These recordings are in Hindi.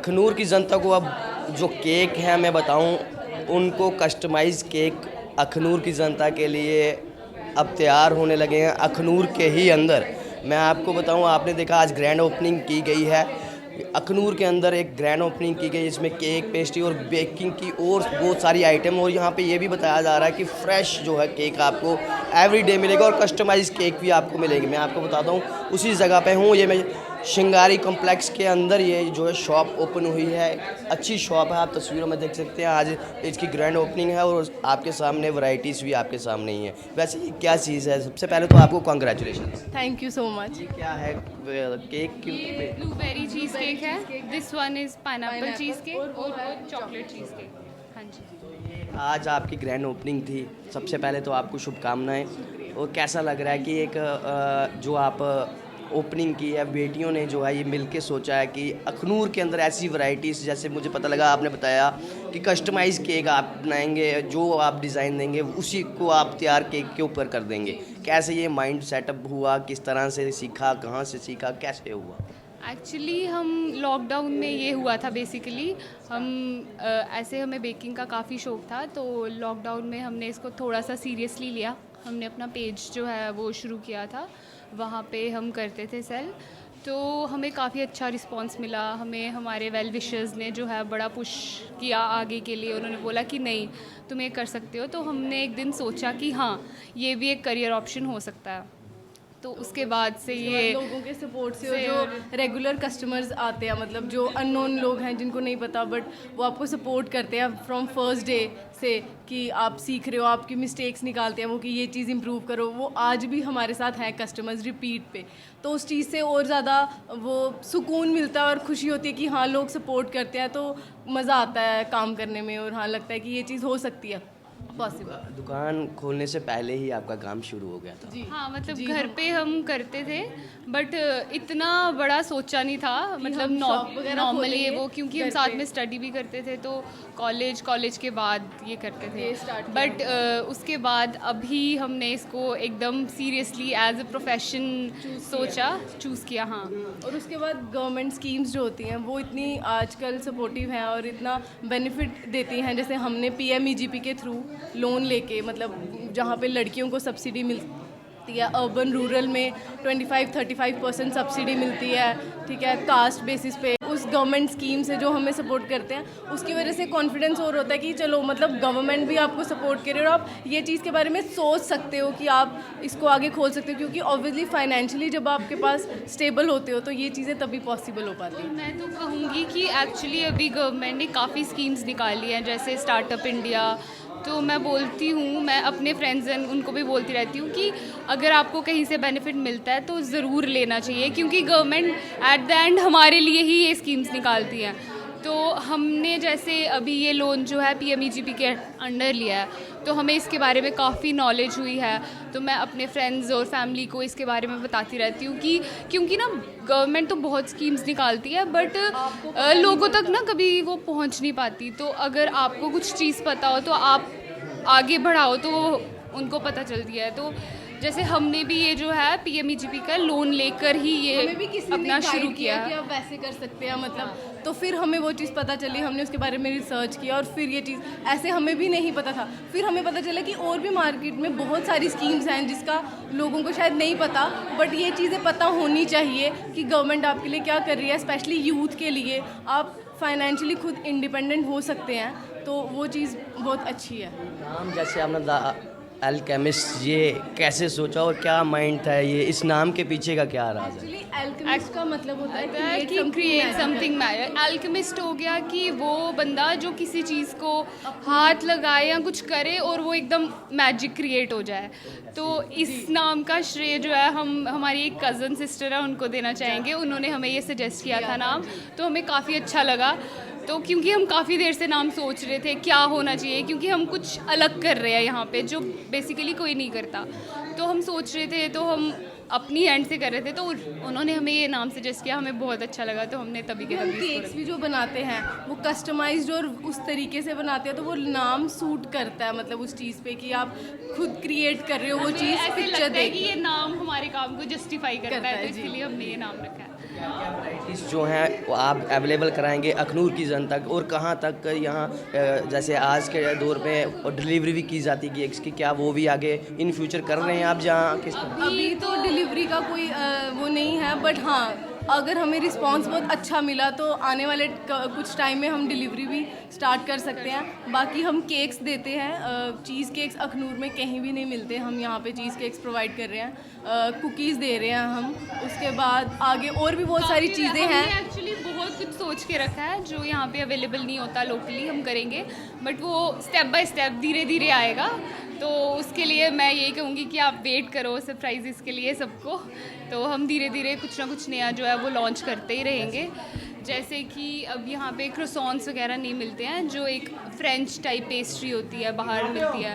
अखनूर की जनता को अब जो केक है मैं बताऊं, उनको कस्टमाइज केक अखनूर की जनता के लिए अब तैयार होने लगे हैं अखनूर के ही अंदर। मैं आपको बताऊं, आपने देखा आज ग्रैंड ओपनिंग की गई है अखनूर के अंदर, एक ग्रैंड ओपनिंग की गई इसमें केक पेस्ट्री और बेकिंग की और बहुत सारी आइटम। और यहाँ पे ये भी बताया जा रहा है कि फ्रेश जो है केक आपको एवरीडे मिलेगा और कस्टमाइज केक भी आपको मिलेगी। मैं आपको बताता हूँ उसी जगह पे हूँ, ये मैं श्रृंगारी कॉम्प्लेक्स के अंदर ये जो है शॉप ओपन हुई है। अच्छी शॉप है, आप तस्वीरों में देख सकते हैं। आज इसकी ग्रैंड ओपनिंग है और आपके सामने वैरायटीज़ भी आपके सामने ही है। वैसे ये क्या चीज़ है? सबसे पहले तो आपको congratulation. Thank you so much. ये क्या है? केक की ये ब्लूबेरी चीज़ केक है, this one is pineapple cheese cake और वो चॉकलेट चीज़ केक। हाँ जी, आज आपकी ग्रैंड ओपनिंग थी, सबसे पहले तो आपको शुभकामनाएं। और कैसा लग रहा है कि एक जो आप ओपनिंग की है, बेटियों ने जो है ये मिलके सोचा है कि अखनूर के अंदर ऐसी वैरायटीज़, जैसे मुझे पता लगा आपने बताया कि कस्टमाइज़ केक आप बनाएंगे, जो आप डिज़ाइन देंगे उसी को आप तैयार केक के ऊपर कर देंगे। कैसे ये माइंड सेटअप हुआ, किस तरह से सीखा, कहाँ से सीखा, कैसे हुआ? एक्चुअली हम लॉकडाउन में ये हुआ था बेसिकली, हम ऐसे हमें बेकिंग का काफ़ी शौक था, तो लॉकडाउन में हमने इसको थोड़ा सा सीरियसली लिया। हमने अपना पेज जो है वो शुरू किया था, वहाँ पे हम करते थे सेल, तो हमें काफ़ी अच्छा रिस्पांस मिला। हमें हमारे वेल विशर्स ने जो है बड़ा पुश किया आगे के लिए, उन्होंने बोला कि नहीं तुम ये कर सकते हो। तो हमने एक दिन सोचा कि हाँ ये भी एक करियर ऑप्शन हो सकता है। तो उसके बाद से ये लोगों के सपोर्ट से जो रेगुलर कस्टमर्स आते हैं, मतलब जो अननोन लोग हैं जिनको नहीं पता, बट वो आपको सपोर्ट करते हैं फ्रॉम फर्स्ट डे से कि आप सीख रहे हो, आपकी मिस्टेक्स निकालते हैं वो कि ये चीज़ इम्प्रूव करो। वो आज भी हमारे साथ हैं कस्टमर्स रिपीट पे, तो उस चीज़ से और ज़्यादा वो सुकून मिलता है और खुशी होती है कि हाँ लोग सपोर्ट करते हैं, तो मज़ा आता है काम करने में और हाँ लगता है कि ये चीज़ हो सकती है पॉसिबल। दुकान खोलने से पहले ही आपका काम शुरू हो गया था? जी हाँ, मतलब घर पे हम करते थे, बट इतना बड़ा सोचा नहीं था, मतलब नॉर्मली वो, क्योंकि हम साथ में स्टडी भी करते थे, तो कॉलेज के बाद ये करते थे। बट उसके बाद अभी हमने इसको एकदम सीरियसली एज अ प्रोफेशन सोचा, चूज़ किया। हाँ, और उसके बाद गवर्नमेंट स्कीम्स जो होती हैं वो इतनी आजकल सपोर्टिव हैं और इतना बेनिफिट देती हैं। जैसे हमने PMEGP के थ्रू लोन लेके, मतलब जहाँ पे लड़कियों को सब्सिडी मिलती है, अर्बन रूरल में 25-35% सब्सिडी मिलती है, ठीक है, कास्ट बेसिस पे, उस गवर्नमेंट स्कीम से जो हमें सपोर्ट करते हैं, उसकी वजह से कॉन्फिडेंस और होता है कि चलो मतलब गवर्नमेंट भी आपको सपोर्ट करे और आप ये चीज़ के बारे में सोच सकते हो कि आप इसको आगे खोल सकते हो, क्योंकि ऑब्वियसली फाइनेंशियली जब आपके पास स्टेबल होते हो तो ये चीज़ें तभी पॉसिबल हो पाती हैं। मैं तो कहूँगी कि एक्चुअली अभी गवर्नमेंट ने काफ़ी स्कीम्स निकाली हैं, जैसे स्टार्टअप इंडिया। तो मैं बोलती हूँ, मैं अपने फ्रेंड्स हैं उनको भी बोलती रहती हूँ कि अगर आपको कहीं से बेनिफिट मिलता है तो ज़रूर लेना चाहिए, क्योंकि गवर्नमेंट एट द एंड हमारे लिए ही ये स्कीम्स निकालती हैं। तो हमने जैसे अभी ये लोन जो है PMEGP के अंडर लिया है, तो हमें इसके बारे में काफ़ी नॉलेज हुई है। तो मैं अपने फ्रेंड्स और फैमिली को इसके बारे में बताती रहती हूँ कि क्योंकि ना गवर्नमेंट तो बहुत स्कीम्स निकालती है, बट लोगों तक ना कभी वो पहुँच नहीं पाती। तो अगर आपको कुछ चीज़ पता हो तो आप आगे बढ़ाओ तो उनको पता चलती है। तो जैसे हमने भी ये जो है PMEGP का लोन लेकर ही ये हमें भी किसी अपना ने शुरू गाइड किया कि आप वैसे कर सकते हैं, मतलब तो फिर हमें वो चीज़ पता चली, हमने उसके बारे में रिसर्च किया और फिर ये चीज़ ऐसे हमें भी नहीं पता था। फिर हमें पता चला कि और भी मार्केट में बहुत सारी स्कीम्स हैं जिसका लोगों को शायद नहीं पता, बट ये चीज़ें पता होनी चाहिए कि गवर्नमेंट आपके लिए क्या कर रही है, स्पेशली यूथ के लिए। आप फाइनेंशियली खुद इंडिपेंडेंट हो सकते हैं, तो वो चीज़ बहुत अच्छी है। नाम जैसे आपने अल्केमिस्ट, ये कैसे सोचा और क्या माइंड था, ये इस नाम के पीछे का क्या राज है? एक्चुअली अल्केमिस्ट का मतलब होता है कि क्रिएट समथिंग मैजिक। अल्केमिस्ट हो गया कि वो बंदा जो किसी चीज़ को हाथ लगाए या कुछ करे और वो एकदम मैजिक क्रिएट हो जाए। तो इस नाम का श्रेय जो है हम हमारी एक कज़न सिस्टर है उनको देना चाहेंगे। उन्होंने हमें ये सजेस्ट किया था नाम, तो हमें काफ़ी अच्छा लगा। तो क्योंकि हम काफ़ी देर से नाम सोच रहे थे क्या होना चाहिए, क्योंकि हम कुछ अलग कर रहे हैं यहाँ पे जो बेसिकली कोई नहीं करता, तो हम सोच रहे थे, तो हम अपनी एंड से कर रहे थे, तो उन्होंने हमें ये नाम सजेस्ट किया, हमें बहुत अच्छा लगा, तो हमने तभी के हम तभी इसको केक्स भी जो बनाते हैं वो कस्टमाइज्ड और उस तरीके से बनाते हैं, तो वो नाम सूट करता है, मतलब उस चीज़ पे कि आप खुद क्रिएट कर रहे हो वो चीज़ ऐसे पिक्चर लगता है देख कि ये नाम हमारे काम को जस्टिफाई करता है, तो जी। इसलिए हमने ये नाम रखा है। क्या वैराइटीज़ जो हैं वो आप अवेलेबल कराएंगे अखनूर की जनता को, और कहाँ तक यहाँ जैसे आज के दौर में डिलीवरी भी की जाती है केक्स की, क्या वो भी आगे इन फ्यूचर कर रहे हैं आप जहाँ किस अभी तो डिलीवरी का कोई वो नहीं है, बट हाँ अगर हमें रिस्पांस बहुत अच्छा मिला तो आने वाले कुछ टाइम में हम डिलीवरी भी स्टार्ट कर सकते हैं। बाकी हम केक्स देते हैं, चीज़ केक्स अखनूर में कहीं भी नहीं मिलते, हम यहाँ पे चीज़ केक्स प्रोवाइड कर रहे हैं, कुकीज़ दे रहे हैं हम। उसके बाद आगे और भी बहुत सारी चीज़ें हैं। एक्चुअली बहुत कुछ सोच के रखा है जो यहाँ पे अवेलेबल नहीं होता लोकली, हम करेंगे, बट वो स्टेप बाय स्टेप धीरे धीरे आएगा। तो उसके लिए मैं यही कहूँगी कि आप वेट करो सरप्राइजेस के लिए सबको। तो हम धीरे धीरे कुछ ना कुछ नया जो है वो लॉन्च करते ही रहेंगे। जैसे कि अब यहाँ पे क्रोसॉन्स वगैरह नहीं मिलते हैं, जो एक फ्रेंच टाइप पेस्ट्री होती है बाहर मिलती है,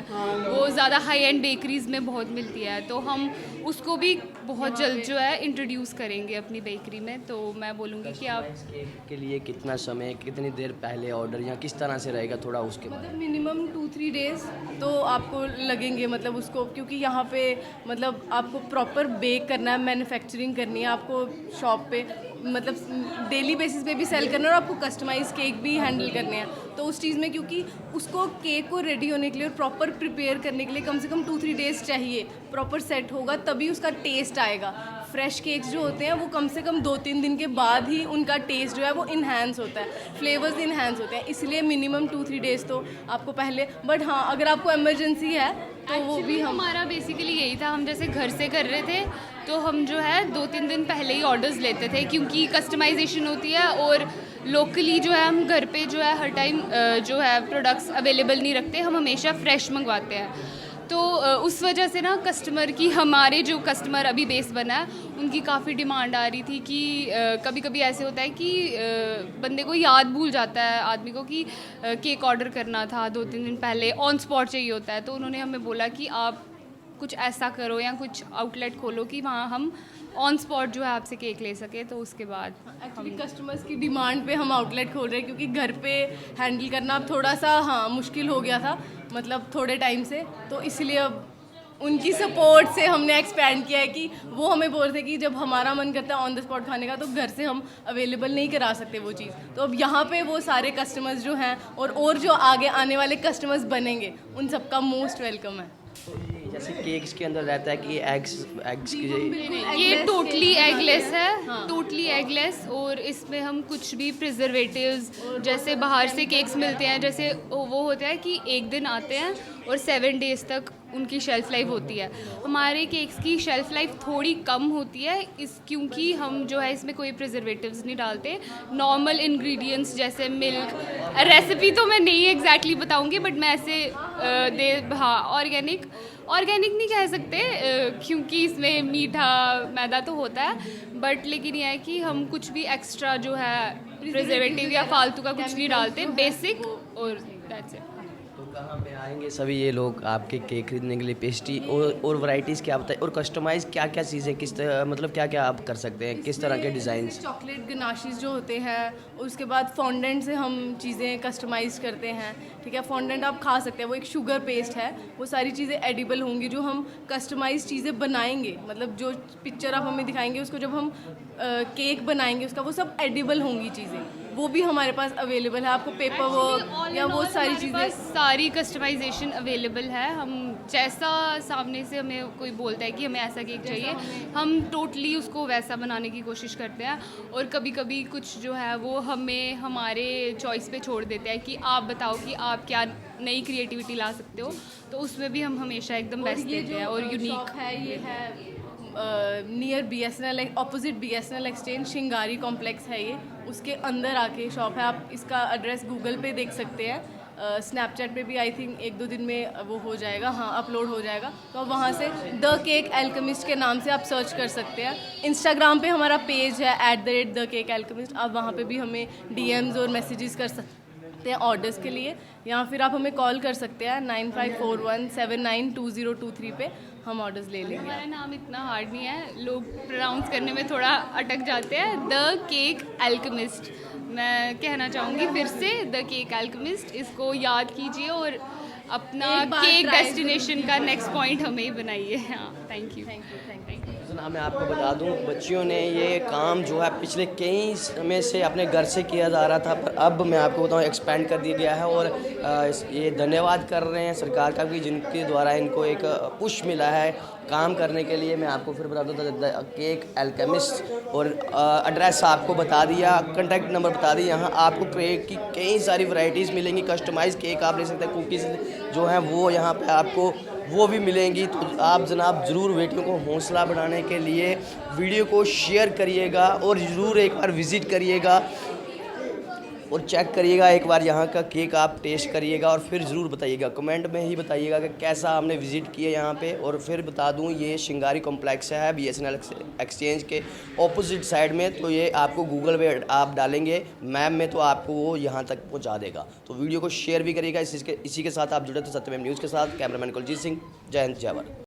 वो ज़्यादा हाई एंड बेकरीज़ में बहुत मिलती है, तो हम उसको भी बहुत जल्द जो है इंट्रोड्यूस करेंगे अपनी बेकरी में। तो मैं बोलूँगी कि आप केक के लिए कितना समय, कितनी देर पहले ऑर्डर या किस तरह से रहेगा, थोड़ा उसके बाद। मतलब मिनिमम 2-3 डेज़ तो आपको लगेंगे, मतलब उसको, क्योंकि यहाँ पे मतलब आपको प्रॉपर बेक करना है, मैन्युफैक्चरिंग करनी है आपको शॉप पे, मतलब डेली बेसिस पे भी सेल करना है, और आपको कस्टमाइज़ केक भी हैंडल करने हैं। तो उस चीज़ में क्योंकि उसको केक को रेडी होने के लिए और प्रॉपर प्रिपेयर करने के लिए कम से कम 2-3 डेज़ चाहिए, प्रॉपर सेट होगा तभी उसका टेस्ट आएगा। फ्रेश केक्स जो होते हैं वो कम से कम 2-3 दिन के बाद ही उनका टेस्ट जो है वो इन्हांस होता है, फ्लेवर्स इन्हांस होते हैं, इसलिए मिनिमम 2-3 डेज़ तो आपको पहले। बट हाँ अगर आपको इमरजेंसी है तो वो भी हमारा बेसिकली यही था, हम जैसे घर से कर रहे थे तो हम जो है 2-3 दिन पहले ही ऑर्डर्स लेते थे, क्योंकि कस्टमाइजेशन होती है और लोकली जो है हम घर पे जो है हर टाइम जो है प्रोडक्ट्स अवेलेबल नहीं रखते, हम हमेशा फ्रेश मंगवाते हैं। तो उस वजह से ना कस्टमर की, हमारे जो कस्टमर अभी बेस बना है उनकी काफ़ी डिमांड आ रही थी कि कभी कभी ऐसे होता है कि बंदे को याद भूल जाता है आदमी को कि केक ऑर्डर करना था 2-3 दिन पहले, ऑन स्पॉट चाहिए होता है। तो उन्होंने हमें बोला कि आप कुछ ऐसा करो या कुछ आउटलेट खोलो कि वहाँ हम ऑन स्पॉट जो है आपसे केक ले सके। तो उसके बाद एक्चुअली कस्टमर्स की डिमांड पे हम आउटलेट खोल रहे हैं, क्योंकि घर पे हैंडल करना अब थोड़ा सा हाँ मुश्किल हो गया था, मतलब थोड़े टाइम से, तो इसलिए अब उनकी सपोर्ट से हमने एक्सपैंड किया है कि वो हमें बोल रहे थे कि जब हमारा मन करता है ऑन द स्पॉट खाने का तो घर से हम अवेलेबल नहीं करा सकते वो चीज़। तो अब यहाँ पे वो सारे कस्टमर्स जो हैं और जो आगे आने वाले कस्टमर्स बनेंगे उन सबका मोस्ट वेलकम है। जैसे केक्स के अंदर रहता है कि एग्स की ये टोटली एगलेस है, टोटली एगलेस, और इसमें हम कुछ भी प्रिजर्वेटिव्स, जैसे बाहर से केक्स मिलते हैं, जैसे वो होता है कि 1 दिन आते हैं और 7 डेज़ तक उनकी शेल्फ़ लाइफ होती है। हमारे केक्स की शेल्फ़ लाइफ थोड़ी कम होती है क्योंकि हम जो है इसमें कोई प्रिजर्वेटिव्स नहीं डालते, नॉर्मल इंग्रेडिएंट्स जैसे मिल्क, रेसिपी तो मैं नहीं एग्जैक्टली बताऊंगी, बट मैं ऐसे हाँ ऑर्गेनिक नहीं कह सकते क्योंकि इसमें मीठा मैदा तो होता है, बट लेकिन यह है कि हम कुछ भी एक्स्ट्रा जो है प्रिजर्वेटिव या फालतू का कुछ नहीं डालते, बेसिक, और दैट्स इट। तो कहाँ पे आएंगे सभी ये लोग आपके केक खरीदने के लिए, पेस्ट्री और वैरायटीज़ क्या बताए, और कस्टमाइज़ क्या क्या चीज़ें, किस तरह, मतलब क्या क्या आप कर सकते हैं, किस तरह के डिज़ाइंस? चॉकलेट गनाशीज जो होते हैं, उसके बाद फॉन्डेंट से हम चीज़ें कस्टमाइज़ करते हैं, ठीक है। फॉन्डेंट आप खा सकते हैं, वो एक शुगर पेस्ट है, वो सारी चीज़ें एडिबल होंगी जो हम कस्टमाइज़ चीज़ें बनाएंगे, मतलब जो पिक्चर आप हमें दिखाएंगे उसको जब हम केक बनाएंगे उसका, वो सब एडिबल होंगी चीज़ें, वो भी हमारे पास अवेलेबल है। आपको पेपर वर्क या वो सारी चीज़ें, सारी कस्टमाइजेशन अवेलेबल है। हम जैसा सामने से हमें कोई बोलता है कि हमें ऐसा केक चाहिए, हम टोटली उसको वैसा बनाने की कोशिश करते हैं, और कभी कभी कुछ जो है वो हमें हमारे चॉइस पे छोड़ देते हैं कि आप बताओ कि आप क्या नई क्रिएटिविटी ला सकते हो, तो उसमें भी हम हमेशा एकदम बेस्ट देते हैं। और यूनिक है, ये है near BSNL, opposite BSNL exchange, Shingari complex है ये, उसके अंदर आके शॉप है। आप इसका एड्रेस गूगल पे देख सकते हैं, स्नैपचैट पे भी आई थिंक 1-2 दिन में वो हो जाएगा, हाँ अपलोड हो जाएगा, तो आप वहाँ से द केक एल्केमिस्ट के नाम से आप सर्च कर सकते हैं। इंस्टाग्राम पे हमारा पेज है @theCakeAlchemist, आप वहाँ पे भी हमें DMs और मैसेजेस कर सकते हैं ऑर्डर्स के लिए, या फिर आप हमें कॉल कर सकते हैं 9541792023 पे, हम ऑर्डर्स ले लेंगे। हमारा नाम इतना हार्ड नहीं है, लोग प्रोनाउंस करने में थोड़ा अटक जाते हैं, द केक एल्केमिस्ट। मैं कहना चाहूँगी फिर से, द केक एल्केमिस्ट, इसको याद कीजिए और अपना केक डेस्टिनेशन का नेक्स्ट पॉइंट हमें बनाइए। हाँ, थैंक यू। जनाब मैं आपको बता दूं, बच्चियों ने ये काम जो है पिछले कई समय से अपने घर से किया जा रहा था, पर अब मैं आपको बताऊं एक्सपेंड कर दिया गया है। और ये धन्यवाद कर रहे हैं सरकार का कि जिनके द्वारा इनको एक पुश मिला है काम करने के लिए। मैं आपको फिर बता दूं केक अल्केमिस्ट, और एड्रेस आपको बता दिया, कॉन्टैक्ट नंबर बता दिया। यहाँ आपको केक की कई सारी वैरायटीज़ मिलेंगी, कस्टमाइज़ केक आप ले सकते हैं, कुकीज़ जो हैं वो यहाँ पे आपको वो भी मिलेंगी। तो आप जनाब ज़रूर बेटियों को हौसला बढ़ाने के लिए वीडियो को शेयर करिएगा और ज़रूर एक बार विज़िट करिएगा और चेक करिएगा, एक बार यहाँ का केक आप टेस्ट करिएगा और फिर ज़रूर बताइएगा, कमेंट में ही बताइएगा कि कैसा हमने विज़िट किया यहाँ पे। और फिर बता दूँ ये श्रृंगारी कॉम्प्लेक्स है BSNL एक्सचेंज के ऑपोजिट साइड में। तो ये आपको गूगल पे आप डालेंगे मैप में तो आपको वो यहाँ तक पहुँचा देगा। तो वीडियो को शेयर भी करिएगा। इसी के साथ आप जुड़े थे सत्यमेव न्यूज़ के साथ। कैमरामैन कुलजीत सिंह, जय हिंद जय भारत।